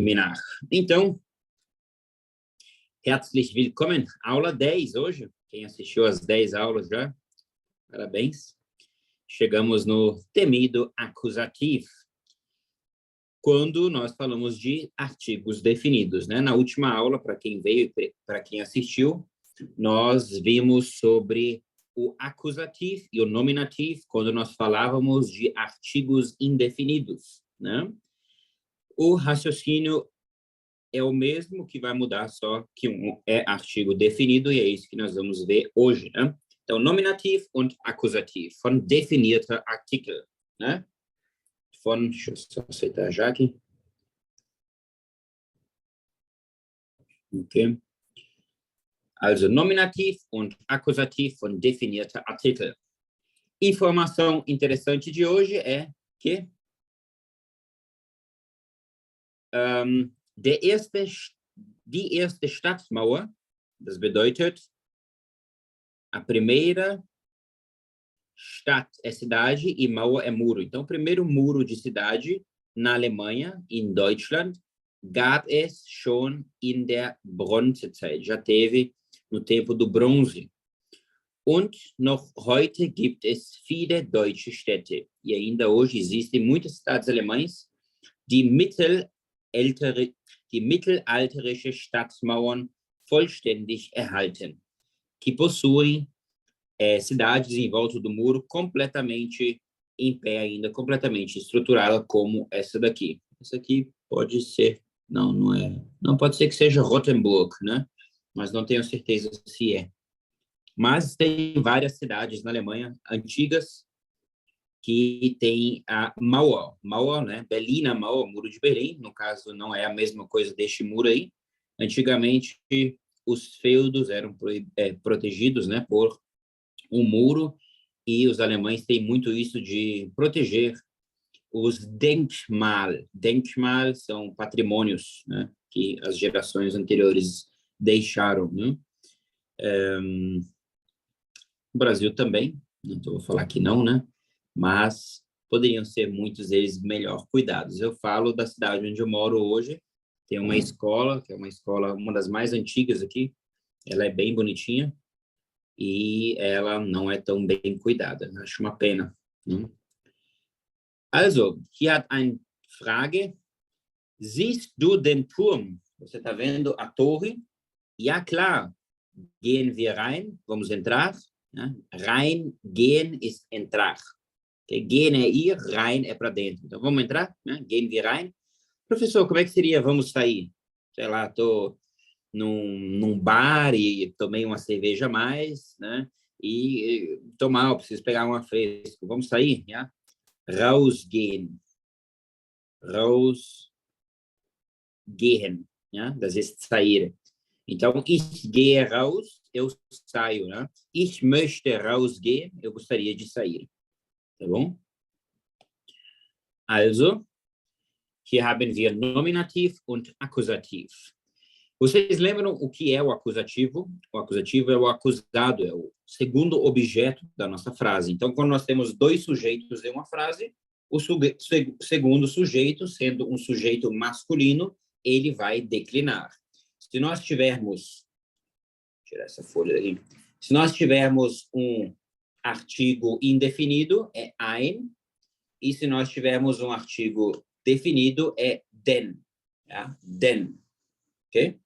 terminar. Então, herzlich willkommen. Aula 10 hoje. Quem assistiu às 10 aulas já, parabéns. Chegamos no temido acusativo, quando nós falamos de artigos definidos, né? Na última aula, para quem veio e para quem assistiu, nós vimos sobre o acusativo e o nominativo, quando nós falávamos de artigos indefinidos, né? O raciocínio é o mesmo, que vai mudar só que um é artigo definido, e é isso que nós vamos ver hoje, né? Então, nominativo und acusativo, von definierter Artikel, né? Deixa eu só aceitar já aqui. Okay. Also, nominativ und accusativ von definierter Artikel. Informação interessante de hoje é que die erste Stadtmauer, das bedeutet, a primeira Stadt é cidade e Mauer é muro. Então, o primeiro muro de cidade na Alemanha, in Deutschland, gab es schon in der Bronzezeit. Já teve no tempo do bronze. Und noch heute gibt es viele deutsche Städte. E ainda hoje existem muitas cidades alemãs, die mittelalterische Stadtmauern vollständig erhalten, que possuem cidades em volta do muro completamente em pé ainda, completamente estruturada, como essa daqui. Essa aqui pode ser, não é, não pode ser que seja Rothenburg, né? Mas não tenho certeza se é. Mas tem várias cidades na Alemanha antigas que tem a Mauer, né? Berliner Mauer, Muro de Berlim, no caso não é a mesma coisa deste muro aí. Antigamente os feudos eram protegidos, né, por um muro, e os alemães têm muito isso de proteger os Denkmal. Denkmal são patrimônios, né, que as gerações anteriores deixaram, né? O Brasil também, não vou falar que não, né? Mas poderiam ser muitos deles melhor cuidados. Eu falo da cidade onde eu moro hoje, tem uma escola, que é uma escola, uma das mais antigas aqui, ela é bem bonitinha, e ela não é tão bem cuidada. Acho uma pena. Né? Also, hier hat eine Frage. Siehst du den Turm? Você está vendo a torre? Ja, klar. Gehen wir rein? Vamos entrar? Né? Rein, gehen ist entrar. Okay? Gehen é ir, rein é para dentro. Então, vamos entrar? Né? Gehen wir rein? Professor, como é que seria vamos sair? Sei lá, estou num bar e tomei uma cerveja a mais, né? E tô mal, preciso pegar uma fresco. Vamos sair? Ja? Rausgehen. Rausgehen. Ja? Das ist sair. Então, ich gehe raus, eu saio, né? Ich möchte rausgehen, eu gostaria de sair. Tá bom? Also, hier haben wir Nominativ und Akkusativ. Vocês lembram o que é o acusativo? O acusativo é o acusado, é o segundo objeto da nossa frase. Então, quando nós temos dois sujeitos em uma frase, o segundo sujeito, sendo um sujeito masculino, ele vai declinar. Se nós tivermos, vou tirar essa folha daqui. Se nós tivermos um artigo indefinido, é ein, e se nós tivermos um artigo definido, é den. Tá? Den. Ok?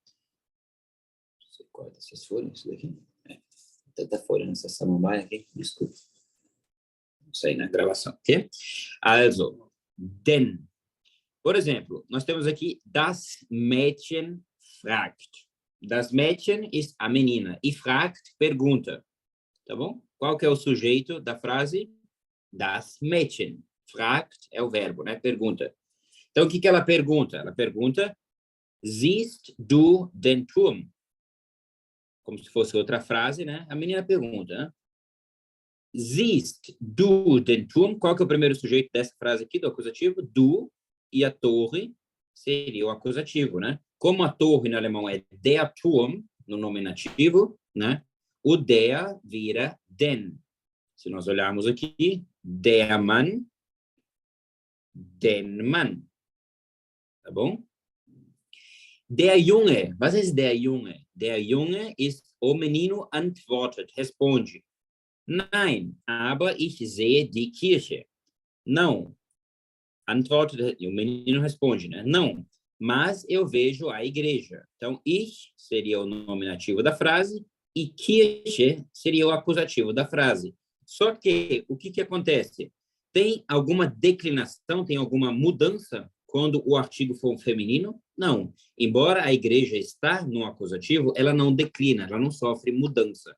Você corta essas folhas, isso daqui? Tanta folha nessa samambaia aqui, desculpa. Não sei na gravação, ok? Also, den. Por exemplo, nós temos aqui das Mädchen fragt. Das Mädchen ist a menina. E fragt, pergunta. Tá bom? Qual que é o sujeito da frase? Das Mädchen. Fragt é o verbo, né? Pergunta. Então, o que ela pergunta? Ela pergunta, siehst du den Turm? Como se fosse outra frase, né? A menina pergunta, né? Siehst du den Turm? Qual que é o primeiro sujeito dessa frase aqui, do acusativo? Du, e a torre seria o acusativo, né? Como a torre no alemão é der Turm, no nominativo, né? O der vira den. Se nós olharmos aqui, der Mann, den Mann. Tá bom? Der Junge, was ist der Junge? Der Junge ist, o menino antwortet, responde. Nein, aber ich sehe die Kirche. Não. Antwortet, o menino responde, né? Não, mas eu vejo a igreja. Então, ich seria o nominativo da frase e Kirche seria o acusativo da frase. Só que, o que acontece? Tem alguma declinação, tem alguma mudança quando o artigo for um feminino? Não. Embora a igreja está no acusativo, ela não declina, ela não sofre mudança.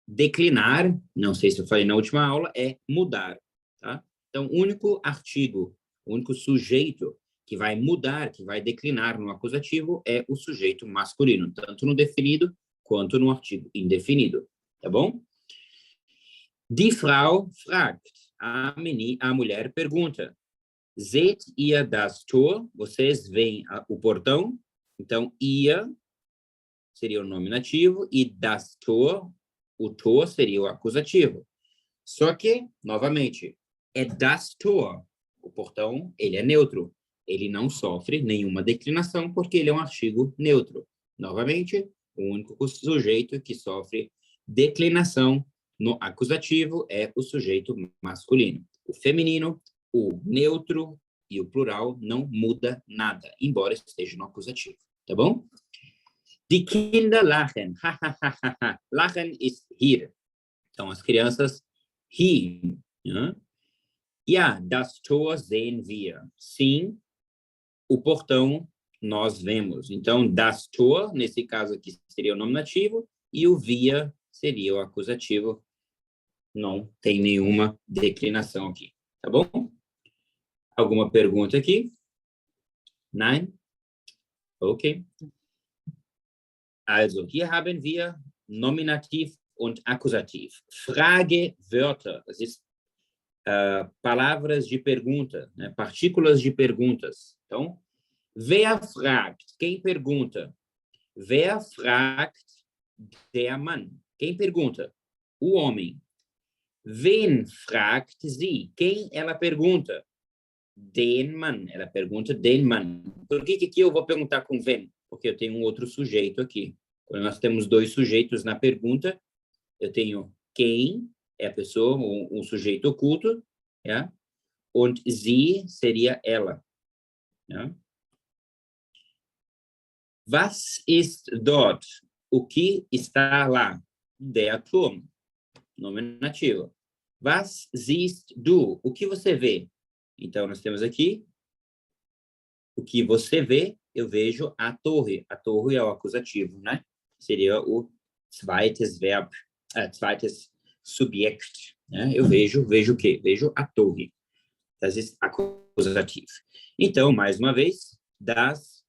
Declinar, não sei se eu falei na última aula, é mudar, tá? Então, o único artigo, o único sujeito que vai mudar, que vai declinar no acusativo é o sujeito masculino, tanto no definido quanto no artigo indefinido, tá bom? Die Frau fragt. A mulher pergunta. Seht ihr das Tor? Vocês veem o portão? Então, ihr seria o nominativo e das Tor, o Tor seria o acusativo. Só que, novamente, é das Tor. O portão, ele é neutro. Ele não sofre nenhuma declinação porque ele é um artigo neutro. Novamente, o único sujeito que sofre declinação no acusativo é o sujeito masculino. O feminino, o neutro e o plural não muda nada, embora esteja no acusativo, tá bom? Die Kinder lachen. Lachen ist rir. Então, as crianças riem. Né? Ja, das Tor sehen wir. Sim, o portão nós vemos. Então, das Tor, nesse caso aqui, seria o nominativo, e o wir seria o acusativo. Não tem nenhuma declinação aqui, tá bom? Alguma pergunta aqui? Nein? Okay. Also, hier haben wir Nominativ und Akkusativ. Fragewörter, das ist palavras de pergunta, né? Partículas de perguntas. Então, wer fragt? Quem pergunta? Wer fragt? Der Mann. Quem pergunta? O homem. Wen fragt sie? Quem ela pergunta? Den Mann. Ela pergunta den Mann. Por que aqui eu vou perguntar com wen? Porque eu tenho um outro sujeito aqui. Quando nós temos dois sujeitos na pergunta, eu tenho quem é a pessoa, um sujeito oculto, ja? Und sie seria ela. Ja? Was ist dort? O que está lá? Der Turm. Nominativo. Was siehst du? O que você vê? Então, nós temos aqui o que você vê, eu vejo a torre. A torre é o acusativo, né? Seria o zweites Verb, zweites Subjekt. Né? Eu vejo o quê? Vejo a torre. Das ist akkusativ. Então, mais uma vez, das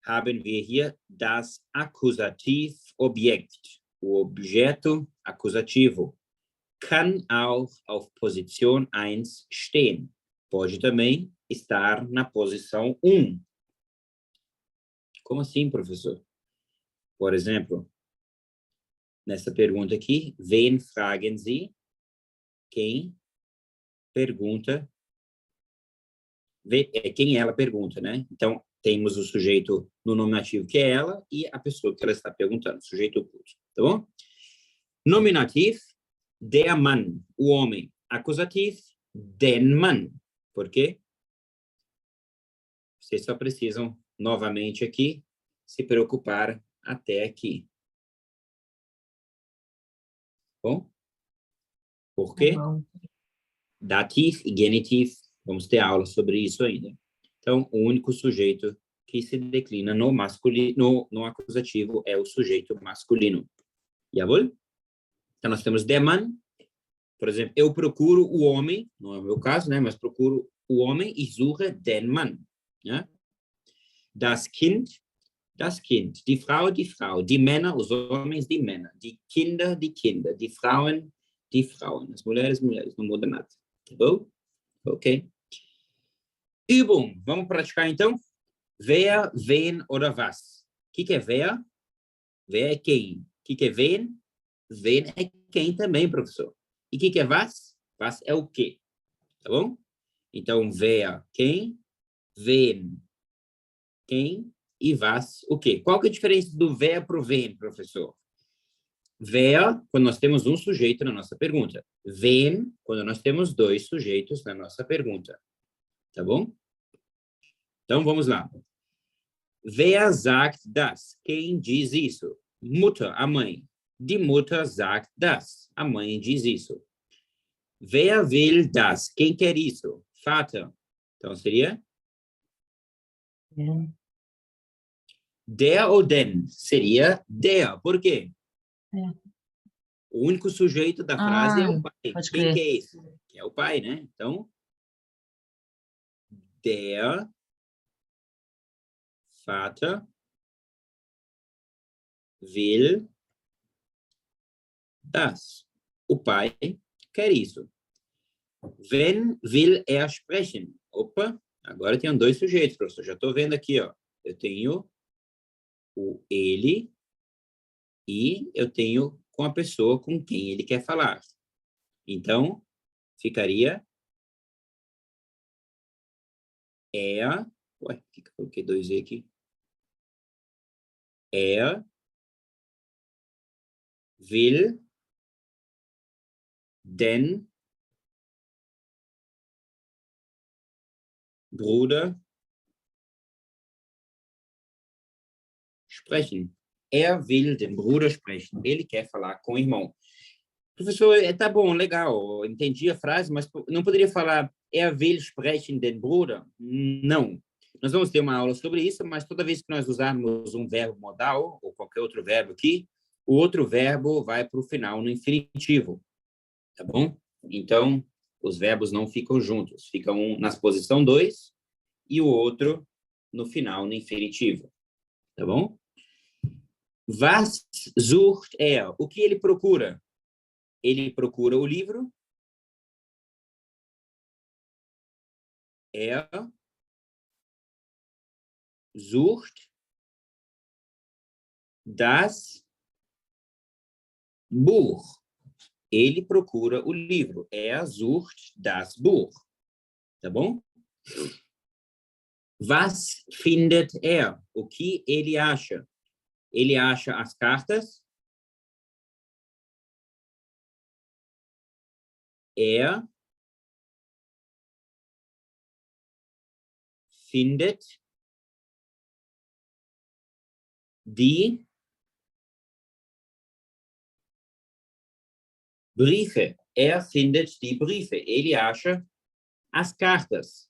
haben wir hier das Akkusativobjekt. O objeto acusativo kann auch auf Position 1 stehen. Pode também estar na posição 1. Como assim, professor? Por exemplo, nessa pergunta aqui, wen fragen Sie? Quem pergunta? Quem ela pergunta, né? Então, temos o sujeito no nominativo, que é ela, e a pessoa que ela está perguntando, sujeito oculto, tá bom? Nominativ, der Mann, o homem. Acusativo, den Mann. Por quê? Vocês só precisam, novamente aqui, se preocupar até aqui. Bom? Por quê? Dativ e genitiv, vamos ter aula sobre isso ainda. Então, o único sujeito que se declina no masculino, no acusativo é o sujeito masculino. Jawohl? Então, nós temos der Mann. Por exemplo, eu procuro o homem, não é o meu caso, né? Mas procuro o homem e suche den Mann. Ja? Das Kind, die Frau, die Männer, os homens, die Männer, die Kinder, die Frauen, as mulheres, não muda nada. Tá bom? Ok. Übung, vamos praticar então? Wer, wen oder was? O que é wer? Wer é quem? O que é wen? Wen é quem também, professor. E o que é was? Was é o quê? Tá bom? Então, wer, quem? Wen, quem? e was, o quê? Qual que é a diferença do wer para o wen, professor? Wer, quando nós temos um sujeito na nossa pergunta. Wen, quando nós temos dois sujeitos na nossa pergunta. Tá bom? Então, vamos lá. Wer sagt das? Quem diz isso? Mutter, a mãe. Die Mutter sagt das. A mãe diz isso. Wer will das? Quem quer isso? Vater. Então, seria? Der ou den? Seria der. Por quê? O único sujeito da frase é o pai. Pode Quem crer. que é esse? Que é o pai, né? Então, der Vater will das. O pai quer isso. Wenn will er sprechen? Opa, agora tem dois sujeitos, professor. Já estou vendo aqui, ó. Eu tenho o ele e eu tenho com a pessoa com quem ele quer falar. Então, ficaria er. Ué, por que eu coloquei dois E aqui? Er will den Bruder sprechen. Er will den Bruder sprechen. Ele quer falar com o irmão. Professor, tá bom, legal, entendi a frase, mas não poderia falar er will sprechen den Bruder? Não. Nós vamos ter uma aula sobre isso, mas toda vez que nós usarmos um verbo modal, ou qualquer outro verbo aqui, o outro verbo vai para o final no infinitivo, tá bom? Então, os verbos não ficam juntos, ficam um na posição 2 e o outro no final, no infinitivo, tá bom? Was sucht er? O que ele procura? Ele procura o livro. Er sucht das Buch. Ele procura o livro. Er sucht das Buch. Tá bom? Was findet er? O que ele acha? Ele acha as cartas. Er findet die Briefe. Er findet die Briefe. Ele acha as cartas.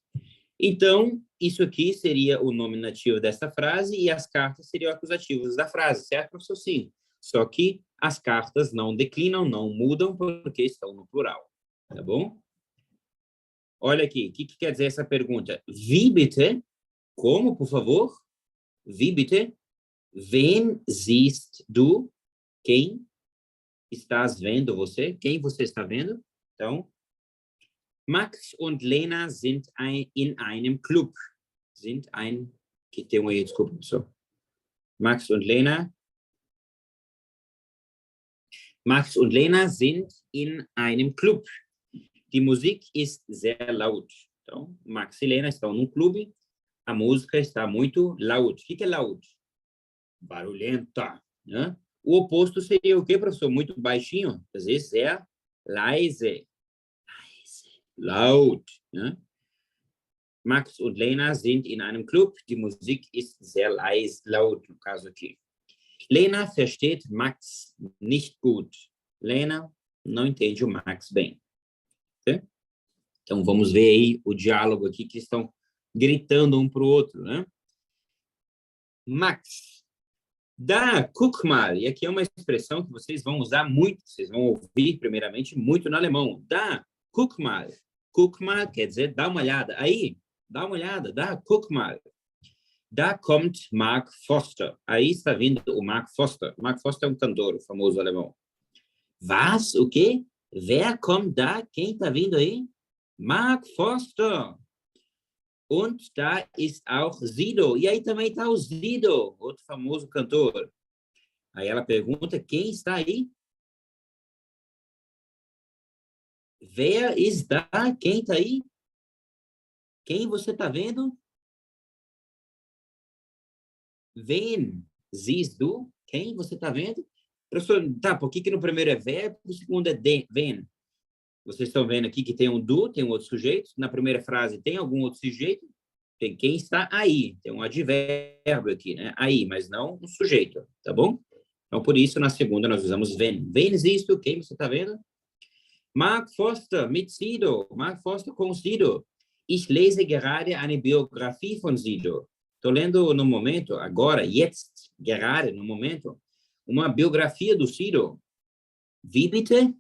Então, isso aqui seria o nominativo dessa frase e as cartas seriam acusativos da frase, certo, professor? Sim. Só que as cartas não declinam, não mudam, porque estão no plural. Tá bom? Olha aqui, o que quer dizer essa pergunta? Wie bitte? Como, por favor? Wie bitte? Wen siehst du? Quem estás vendo você? Quem você está vendo? Então, Max und Lena sind in einem Club. Que tem um erro, desculpa, pessoal. Max und Lena sind in einem Club. Die Musik ist sehr laut. Então, Max e Lena estão num clube. A música está muito laut. O que é laut? Barulhenta, né? O oposto seria o quê, professor? Muito baixinho. Às vezes é leise. Laut. Ne? Max und Lena sind in einem Club. Die Musik ist sehr leise, laut, no caso aqui. Lena versteht Max nicht gut. Lena não entende o Max bem. Okay? Então, vamos ver aí o diálogo aqui que estão gritando um para o outro, né? Max, da, guck mal. E aqui é uma expressão que vocês vão usar muito, vocês vão ouvir primeiramente muito no alemão. Da, guck mal. Guck mal quer dizer dá uma olhada. Aí, dá uma olhada, da, guck mal. Da kommt Mark Foster. Aí está vindo o Mark Foster. Mark Foster é um cantor, o famoso alemão. Was? O quê? Wer kommt da? Quem está vindo aí? Mark Foster. Und da ist auch Sido. E aí também está o Sido, outro famoso cantor. Aí ela pergunta, quem está aí? Wer ist da? Quem está aí? Quem você está vendo? wen siehst du? Quem você está vendo? Professor, tá, por que no primeiro é verbo, no segundo é wen? Vocês estão vendo aqui que tem um do, tem um outro sujeito. Na primeira frase tem algum outro sujeito? Tem quem está aí. Tem um advérbio aqui, né? Aí, mas não um sujeito, tá bom? Então, por isso, na segunda, nós usamos wen. Wen siehst du? Quem você está vendo? Mark Forster mit Sido. Mark Forster com Sido. Ich lese gerade eine Biografie von Sido. Estou lendo no momento, agora, jetzt, gerade, no momento, uma biografia do Sido. Wie bitte?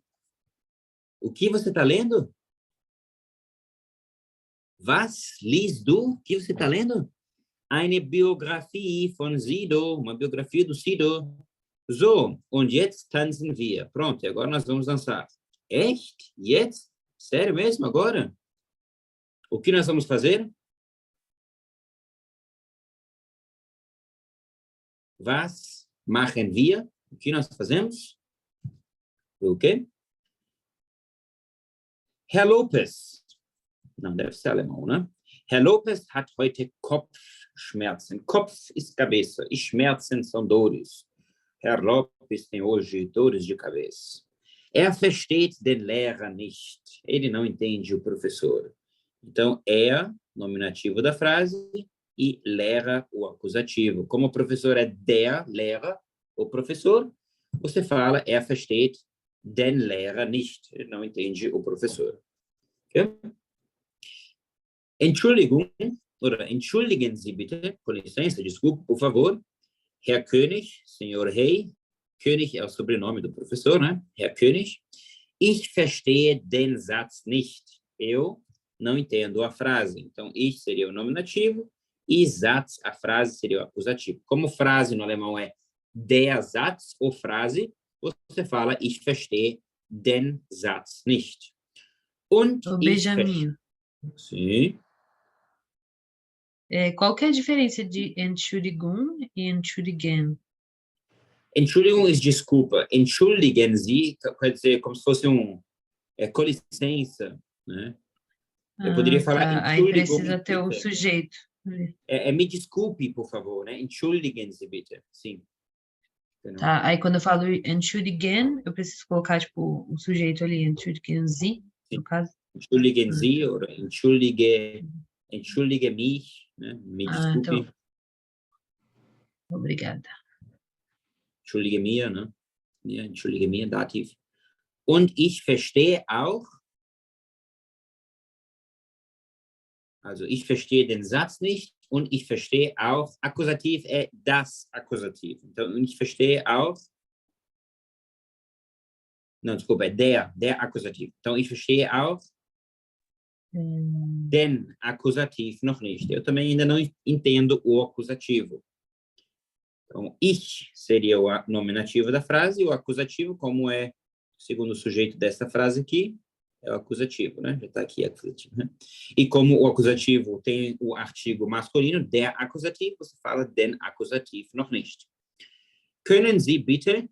O que você está lendo? Was liest du? O que você está lendo? Eine Biografie von Sido, uma biografia do Sido. So, und jetzt tanzen wir. Pronto, agora nós vamos dançar. Echt? Jetzt? Sério mesmo, agora? O que nós vamos fazer? Was machen wir? O que nós fazemos? O quê? Herr Lopez. Não, deve ser alemão, né? Herr Lopez hat heute Kopfschmerzen. Kopf ist cabeça e Schmerzen são dores. Herr Lopez tem hoje dores de cabeça. Versteht den Lehrer nicht. Ele não entende o professor. Então, nominativo da frase, e Lehrer, o acusativo. Como o professor é der Lehrer, o professor, você fala, versteht den Lehrer nicht. Ele não entende o professor. Okay? Entschuldigung, oder entschuldigen Sie bitte, com licença, desculpe, por favor, Herr König, Senhor Rei, König é o sobrenome do professor, né? Herr König, ich verstehe den Satz nicht. Eu não entendo a frase. Então, ich seria o nominativo e Satz, a frase, seria o acusativo. Como frase no alemão é der Satz, ou frase, você fala, ich verstehe den Satz nicht. Und Benjamin. Sim. Qual que é a diferença de Entschuldigung e Entschuldigen? Entschuldigung ist desculpa. Entschuldigen Sie quer dizer como se fosse com licença, né? Eu poderia falar Aí precisa ter o sujeito. Me desculpe, por favor, né? Entschuldigen Sie bitte. Sim. Tá, aí quando eu falo Entschuldigen, eu preciso colocar, tipo, o sujeito ali, Entschuldigen Sie, no caso. Entschuldigen Sie, ou entschuldige mich, né? Me desculpe. Então. Obrigada. Entschuldige mir, ne? Ja, entschuldige mir, Dativ. Und ich verstehe auch, also ich verstehe den Satz nicht und ich verstehe auch, Akkusativ das Akkusativ. Então, ich verstehe auch, não, desculpa, der Akkusativ. Então, ich verstehe auch den Akkusativ noch nicht. Eu também ainda não entendo o acusativo. Então, ich seria o nominativo da frase, e o acusativo, como é o segundo sujeito dessa frase aqui, é o acusativo, né? Já está aqui acusativo, né? E como o acusativo tem o artigo masculino, der Akkusativ, você fala den Akkusativ noch nicht. Können Sie bitte?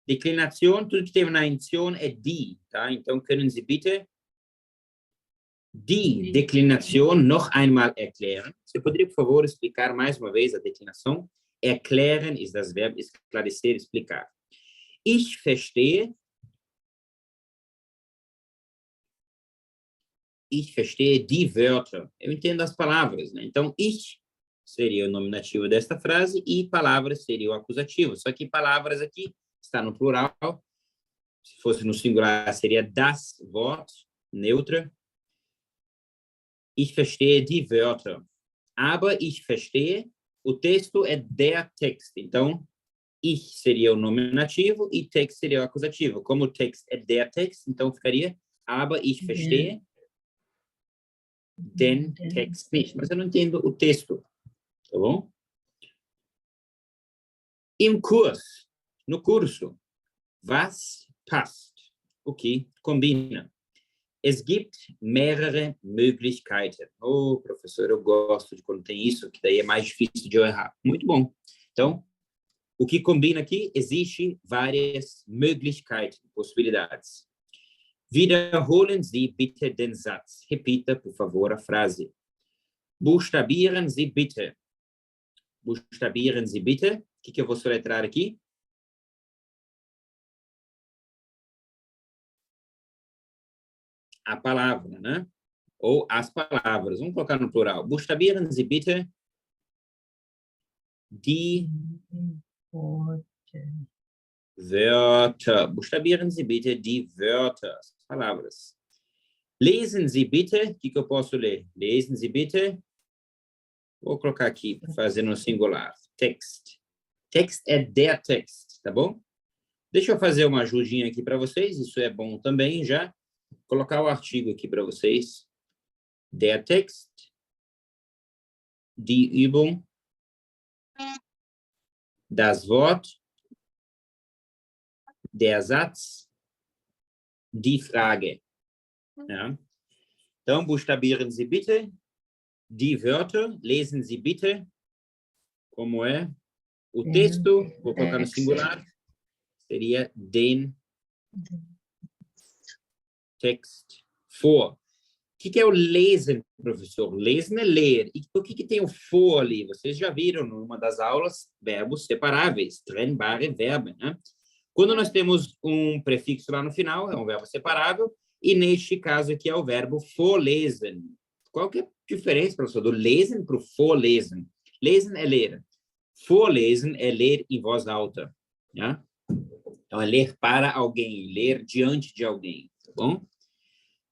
Declinação, tudo que tem na intenção é die, tá? Então, können Sie bitte die Deklination noch einmal erklären? Você poderia, por favor, explicar mais uma vez a declinação? Erklären ist das Verb esclarecer, explicar. Ich verstehe die Wörter. Eu entendo as palavras, né? Então, ich seria o nominativo desta frase e palavras seria o acusativo. Só que palavras aqui está no plural. Se fosse no singular, seria das Wort, neutra. Ich verstehe die Wörter. Aber ich verstehe, o texto é der Text. Então, ich seria o nominativo e text seria o acusativo. Como o text é der Text, então ficaria aber ich verstehe den Text nicht. Mas eu não entendo o texto. Tá bom? Im Kurs, no curso, was passt? O que combina? Es gibt mehrere Möglichkeiten. Oh, professor, eu gosto de quando tem isso, que daí é mais difícil de eu errar. Muito bom. Então, o que combina aqui? Existe várias Möglichkeiten, possibilidades. Wiederholen Sie bitte den Satz. Repita, por favor, a frase. Buchstabieren Sie bitte. Buchstabieren Sie bitte. O que eu vou soletrar aqui? A palavra, né? Ou as palavras. Vamos colocar no plural. Buchstabieren Sie bitte die Wörter. Buchstabieren Sie bitte die Wörter. As palavras. Lesen Sie bitte. O que eu posso ler? Lesen Sie bitte. Vou colocar aqui, fazendo no singular. Text. Text é der Text, tá bom? Deixa eu fazer uma ajudinha aqui para vocês. Isso é bom também já. Colocar o artigo aqui para vocês. Der Text. Die Übung. Das Wort. Der Satz. Die Frage. Ja. Então, buchstabieren Sie bitte die Wörter. Lesen Sie bitte. Como é? O texto, vou colocar no singular, seria den Text vor. O que é o lesen, professor? Lesen é ler. E por que tem o for ali? Vocês já viram numa das aulas verbos separáveis, trennbare Verben, né? Quando nós temos um prefixo lá no final, é um verbo separável, e neste caso aqui é o verbo vorlesen. Qual que é a diferença, professor, do lesen para o vorlesen? Lesen é ler. Vorlesen é ler em voz alta. Né? Então, é ler para alguém, ler diante de alguém, tá bom?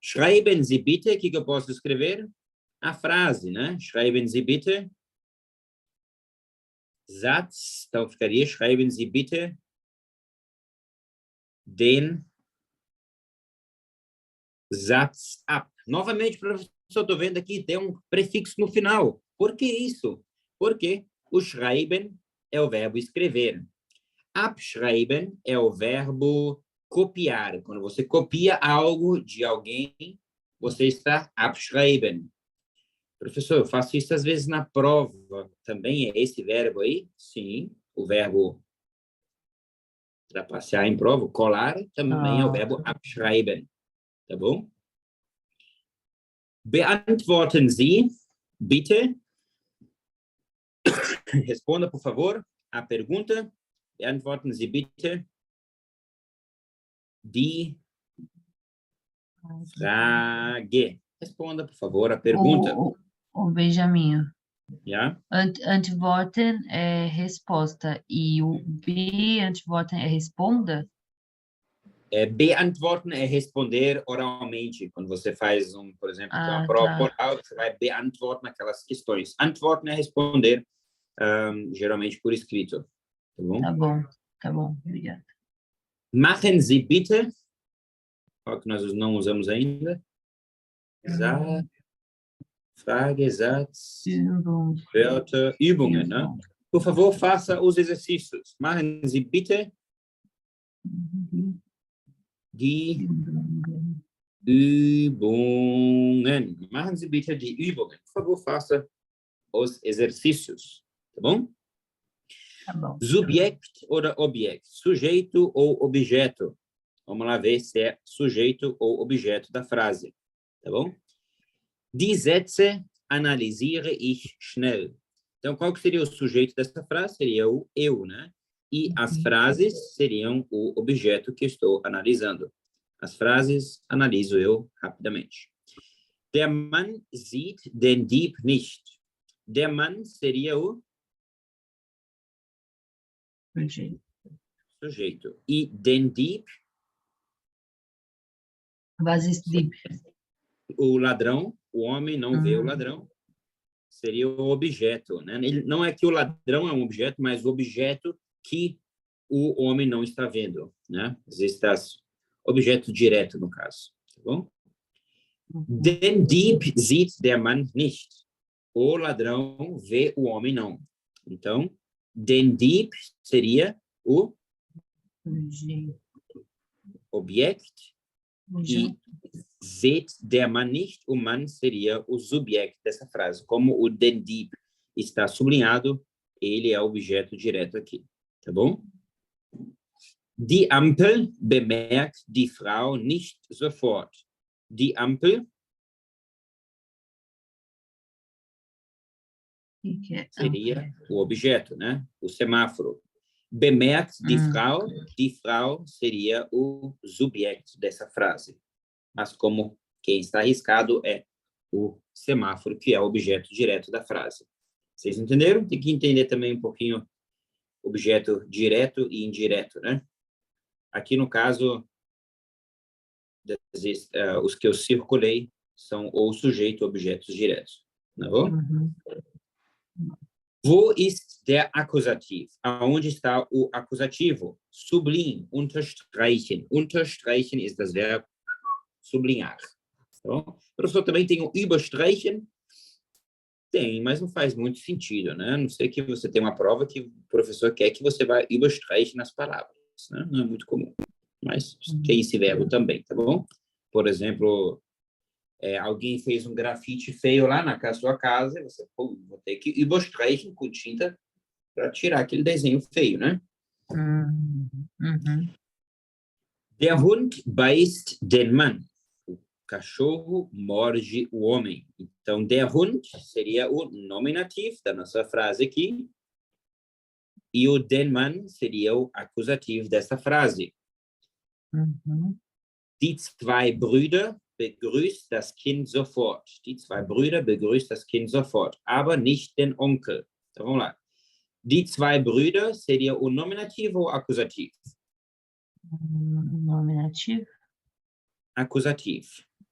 Schreiben Sie bitte, o que eu posso escrever? A frase, né? Schreiben Sie bitte. Satz, então ficaria, schreiben Sie bitte den Satz ab. Novamente, professor, estou vendo aqui, tem um prefixo no final. Por que isso? Porque o schreiben é o verbo escrever. Abschreiben é o verbo copiar. Quando você copia algo de alguém, você está abschreiben. Professor, eu faço isso às vezes na prova. Também é esse verbo aí? Sim, o verbo trapacear em prova, colar, também é o verbo abschreiben. Tá bom? Beantworten Sie, bitte. Responda, por favor, a pergunta. Beantworten Sie bitte die Frage. Responda, por favor, a pergunta. O Benjamin. Ja? Antworten é resposta. E o beantworten é responda? Beantworten é responder oralmente. Quando você faz, por exemplo, uma prova oral, você vai beantworten aquelas questões. Antworten é responder, geralmente por escrito. Tá bom? Tá bom. Obrigada. Machen Sie bitte. Qual que nós não usamos ainda? Frage, Satz, Wörter, Übungen. Né? Por favor, faça os exercícios. Machen Sie bitte die Übungen. Machen Sie bitte die Übungen. Por favor, faça os exercícios. Tá bom? Tá bom. Subjekt oder Objekt? Sujeito ou objeto? Vamos lá ver se é sujeito ou objeto da frase. Tá bom? Die Sätze analysiere ich schnell. Então, qual que seria o sujeito dessa frase? Seria o eu, né? E as frases seriam o objeto que estou analisando. As frases analiso eu rapidamente. Der Mann sieht den Dieb nicht. Der Mann seria o sujeito. E den Dieb? Was ist Dieb? O ladrão, o homem não vê o ladrão. Seria o objeto, né? Ele, não é que o ladrão é um objeto, mas o objeto que o homem não está vendo, né? Existe objeto direto, no caso, tá bom? Den Dieb sieht der Mann nicht. O ladrão vê o homem não. Então, den Dieb seria o object e sieht der Mann nicht, o Mann seria o subject dessa frase. Como o den Dieb está sublinhado, ele é o objeto direto aqui, tá bom? Die Ampel bemerkt die Frau nicht sofort. Die Ampel que é? Seria o objeto, né? O semáforo. Bemerkt die Frau seria o subject dessa frase. Mas como quem está arriscado é o semáforo, que é o objeto direto da frase. Vocês entenderam? Tem que entender também um pouquinho objeto direto e indireto, né? Aqui, no caso, os que eu circulei são o sujeito objetos diretos. Tá bom? Wo ist der Akkusativ? Aonde está o acusativo? Sublinhe, unterstreichen. Unterstreichen ist das Verb sublinhar. Então, professor, também tem o überstreichen? Tem, mas não faz muito sentido, né? A não ser que você tenha uma prova que o professor quer que você vá überstreichen nas palavras, né? Não é muito comum, mas tem esse verbo também, tá bom? Por exemplo, alguém fez um grafite feio lá na sua casa, e você, vou ter que überstreichen com tinta para tirar aquele desenho feio, né? Der Hund beißt den Mann. O cachorro morde o homem. Então, der Hund seria o nominativo da nossa frase aqui. E o den Mann seria o acusativo dessa frase. Die zwei Brüder begrüßt das Kind sofort. Die zwei Brüder begrüßt das Kind sofort, aber nicht den Onkel. Então, vamos lá. Die zwei Brüder seria o nominativo ou acusativo? Nominativo? Acusativo.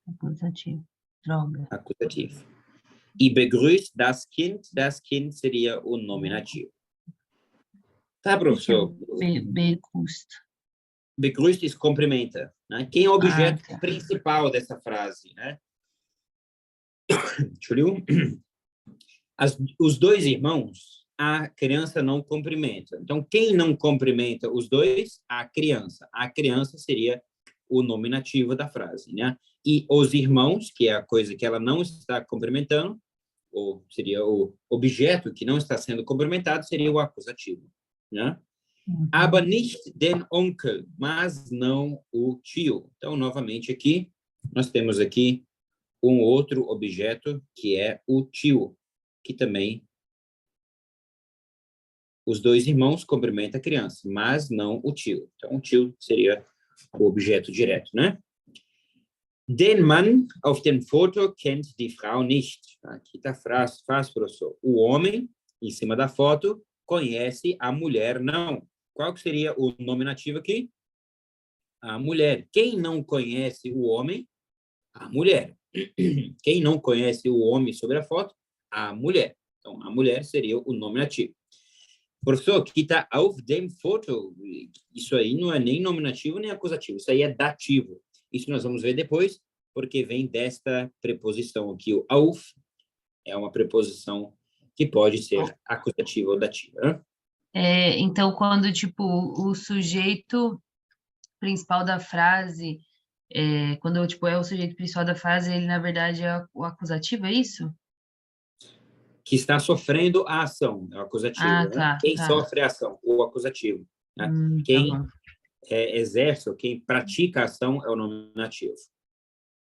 Acusativo. Droga. Acusativo. E begrüßt das Kind seria o nominativo. Tá, professor? Begrüßt. Begrüßt ist cumprimenta, né? Quem é o objeto principal dessa frase, né? Entendeu? Os dois irmãos, a criança não cumprimenta. Então, quem não cumprimenta os dois? A criança. A criança seria o nominativo da frase, né? E os irmãos, que é a coisa que ela não está cumprimentando, ou seria o objeto que não está sendo cumprimentado, seria o acusativo, né? Aber nicht den Onkel, mas não o tio. Então, novamente aqui, nós temos aqui um outro objeto, que é o tio, que também os dois irmãos cumprimentam a criança, mas não o tio. Então, o tio seria o objeto direto, né? Den Mann auf dem Foto kennt die Frau nicht. Aqui está fácil, professor. O homem, em cima da foto, conhece a mulher, não. Qual que seria o nominativo aqui? A mulher. Quem não conhece o homem? A mulher. Quem não conhece o homem sobre a foto? A mulher. Então, a mulher seria o nominativo. Professor, aqui está auf dem Foto. Isso aí não é nem nominativo nem acusativo. Isso aí é dativo. Isso nós vamos ver depois, porque vem desta preposição aqui. O auf é uma preposição que pode ser acusativa ou dativa, né? Então, quando, tipo, o sujeito principal da frase, quando, tipo, é o sujeito principal da frase, ele, na verdade, é o acusativo, é isso? Que está sofrendo a ação, é o acusativo, né? Quem sofre a ação, o acusativo. Né? Quem exerce ou quem pratica a ação é o nominativo.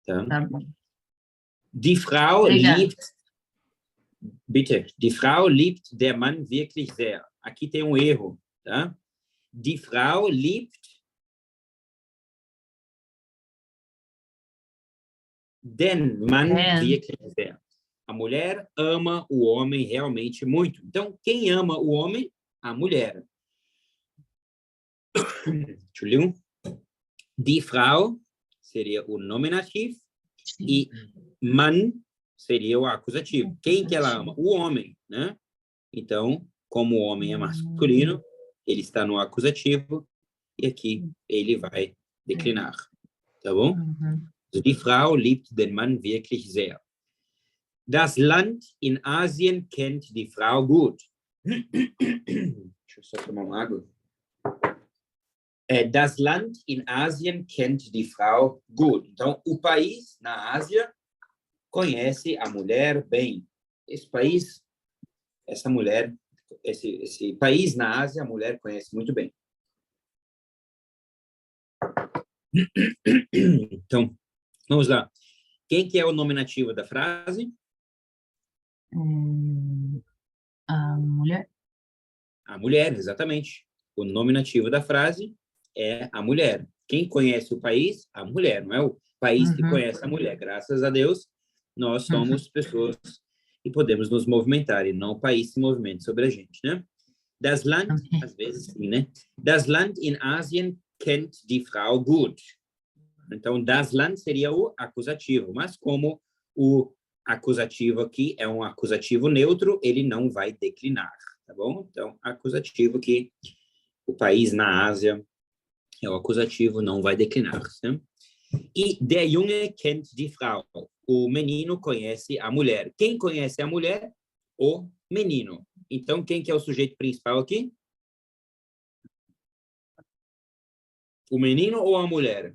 Tá bom. Die Frau liebt... Bitte. Die Frau liebt der Mann wirklich sehr. Aqui tem um erro, tá? Die Frau liebt den Mann wirklich sehr. A mulher ama o homem realmente muito. Então, quem ama o homem? A mulher. Entendeu? Die Frau seria o nominativo e Mann seria o acusativo. Quem que ela ama? O homem, né? Então, como o homem é masculino, ele está no acusativo e aqui ele vai declinar. Tá bom? Also, die Frau liebt den Mann wirklich sehr. Das Land in Asien kennt die Frau gut. Deixa eu só tomar uma água. Das Land in Asien kennt die Frau gut. Então, o país na Ásia conhece a mulher bem. Esse país, essa mulher, esse país na Ásia, a mulher conhece muito bem. Então, vamos lá. Quem que é o nominativo da frase? mulher? A mulher, exatamente. O nominativo da frase é a mulher. Quem conhece o país? A mulher. Não é o país que conhece a mulher. Graças a Deus, nós somos pessoas e podemos nos movimentar, e não o país se movimenta sobre a gente, né? Das Land, às vezes sim, né? Das Land in Asien kennt die Frau gut. Então, das Land seria o acusativo, mas como o acusativo aqui é um acusativo neutro, ele não vai declinar, tá bom? Então, acusativo que o país na Ásia é o acusativo, não vai declinar, né? E der Junge kennt die Frau. O menino conhece a mulher. Quem conhece a mulher? O menino. Então, quem que é o sujeito principal aqui? O menino ou a mulher?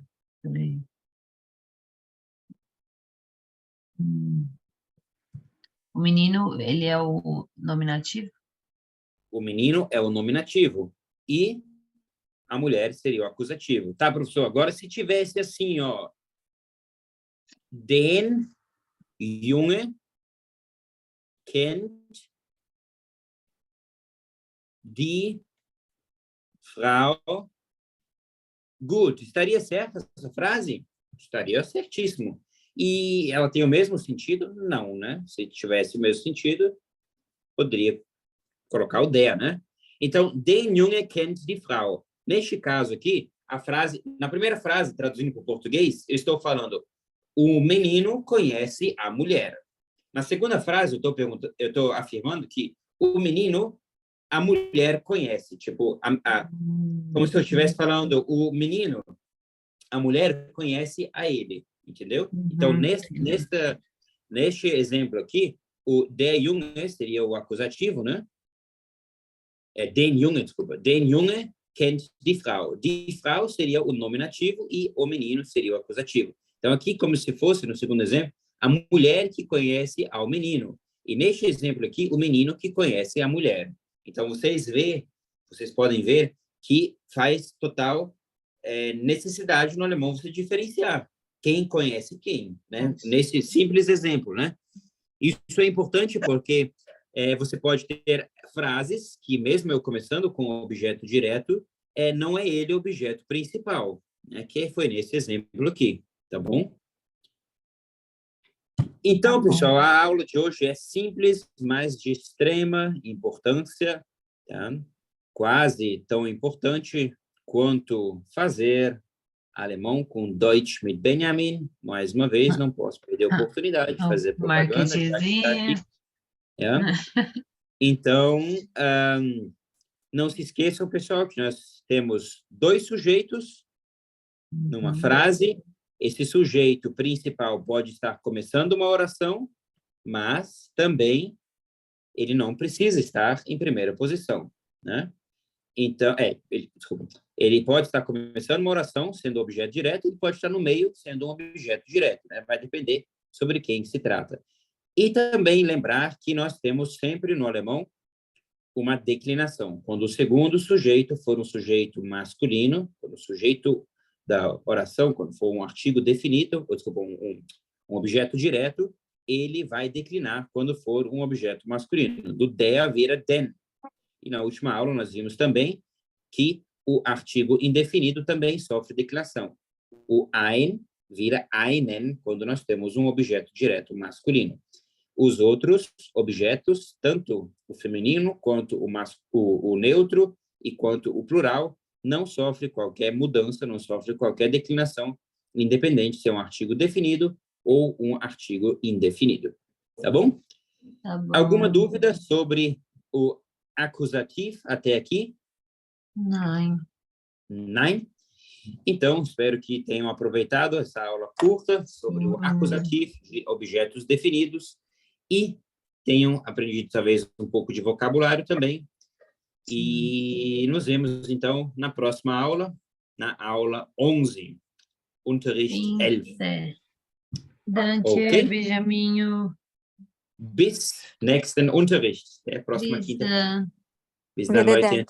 O menino, ele é o nominativo? O menino é o nominativo e a mulher seria o acusativo. Tá, professor? Agora, se tivesse assim, ó, den Junge kennt die Frau gut. Estaria certa essa frase? Estaria certíssimo. E ela tem o mesmo sentido? Não, né? Se tivesse o mesmo sentido, poderia colocar o der, né? Então, den Junge kennt die Frau. Neste caso aqui, a frase, na primeira frase, traduzindo para o português, eu estou falando, o menino conhece a mulher. Na segunda frase, eu estou afirmando que o menino, a mulher conhece. Tipo, como se eu estivesse falando, o menino, a mulher conhece a ele, entendeu? Então, neste exemplo aqui, o der Junge seria o acusativo, né? Den Junge, desculpa. Den Junge kennt die Frau. Die Frau seria o nominativo e o menino seria o acusativo. Então, aqui, como se fosse, no segundo exemplo, a mulher que conhece ao menino. E neste exemplo aqui, o menino que conhece a mulher. Então, vocês podem ver que faz total necessidade no alemão você diferenciar quem conhece quem, né? Nesse simples exemplo, né? Isso é importante porque você pode ter frases que, mesmo eu começando com o objeto direto, não é ele o objeto principal, né? Que foi nesse exemplo aqui, tá bom? Então, pessoal, a aula de hoje é simples, mas de extrema importância, tá? Quase tão importante quanto fazer alemão com Deutsch mit Benjamin. Mais uma vez, não posso perder a oportunidade de fazer propaganda. Já que está aqui. Então, não se esqueçam, pessoal, que nós temos dois sujeitos numa frase. Esse sujeito principal pode estar começando uma oração, mas também ele não precisa estar em primeira posição, né? Então, ele pode estar começando uma oração sendo objeto direto, ele pode estar no meio sendo um objeto direto, né? Vai depender sobre quem se trata. E também lembrar que nós temos sempre no alemão uma declinação. Quando o segundo sujeito for um sujeito masculino, quando o sujeito da oração, quando for um artigo definido, ou desculpa, um objeto direto, ele vai declinar quando for um objeto masculino. Do der vira den. E na última aula nós vimos também que o artigo indefinido também sofre declinação. O ein vira einen quando nós temos um objeto direto masculino. Os outros objetos, tanto o feminino quanto o neutro e quanto o plural, não sofre qualquer mudança, não sofre qualquer declinação, independente se é um artigo definido ou um artigo indefinido. Tá bom? Tá bom. Alguma dúvida sobre o acusativo até aqui? Não. Nein? Então, espero que tenham aproveitado essa aula curta sobre o acusativo de objetos definidos e tenham aprendido, talvez, um pouco de vocabulário também. E nos vemos, então, na próxima aula, na aula 11, Unterricht 11. Danke, Okay? Benjaminho. Bis nächsten Unterricht. Até a próxima quinta. Bis dann, Leute.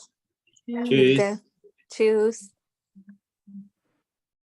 Tschüss. Tschüss. Tschüss.